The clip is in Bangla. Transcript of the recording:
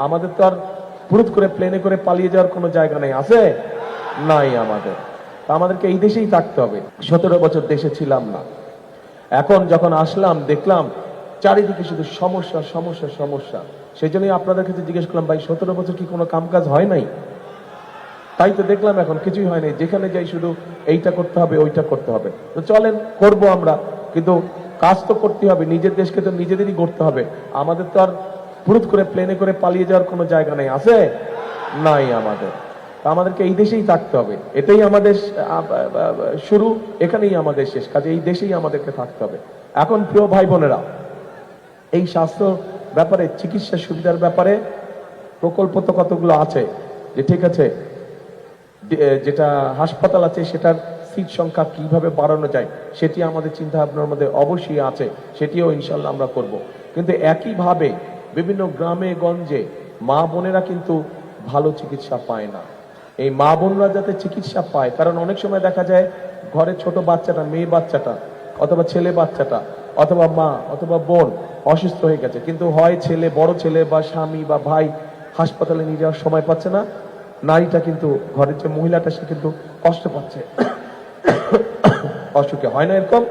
আমাদের তো আর হুট করে প্লেনে করে পালিয়ে যাওয়ার কোনো জায়গা নেই, আছে নাই আমাদের। আমাদেরকে এই দেশেই থাকতে হবে। 17 বছর দেশে ছিলাম না, এখন যখন আসলাম দেখলাম চারিদিকে শুধু সমস্যা সমস্যা সমস্যা। সেই জন্যই আপনাদের কাছে জিজ্ঞেস করলাম, ভাই 17 বছর কি কোনো কাম কাজ হয় নাই? তাই তো দেখলাম এখন কিছুই হয় নাই, যেখানে যাই শুধু এইটা করতে হবে ওইটা করতে হবে। তো চলেন করব আমরা, কিন্তু কাজ তো করতে হবে, নিজের দেশকে তো নিজেদেরই করতে হবে। আমাদের তো আর হুট করে প্লেনে করে পালিয়ে যাওয়ার কোনো জায়গা নেই, আছে নাই আমাদের। আমাদেরকে এই দেশেই থাকতে হবে, এটাই আমাদের শুরু, এখানেই আমাদের শেষ, কাজে এই দেশেই আমাদেরকে থাকতে হবে। এখন প্রিয় ভাই বোনেরা, এই স্বাস্থ্য ব্যাপারে, চিকিৎসা সুবিধার ব্যাপারে প্রকল্প তো কতগুলো আছে, যে ঠিক আছে যেটা হাসপাতাল আছে সেটার সিট সংখ্যা কিভাবে বাড়ানো যায় সেটি আমাদের চিন্তা ভাবনার মধ্যে অবশ্যই আছে, সেটিও ইনশাল্লাহ আমরা করব। কিন্তু একইভাবে বিভিন্ন গ্রামে গঞ্জে মা বোনেরা কিন্তু ভালো চিকিৎসা পায় না। এই মা বোনরা যাতে চিকিৎসা পায়, কারণ অনেক সময় দেখা যায় ঘরে ছোট বাচ্চাটা, মেয়ে বাচ্চাটা অথবা ছেলে বাচ্চাটা অথবা মা অথবা বোন অসুস্থ হয়ে গেছে, কিন্তু হয় ছেলে, বড় ছেলে বা স্বামী বা ভাই হাসপাতালে নিয়ে যাওয়ার সময় পাচ্ছে না, নারীটা কিন্তু ঘরের যে মহিলাটা সে কিন্তু কষ্ট পাচ্ছে অসুখে, হয় না এরকম?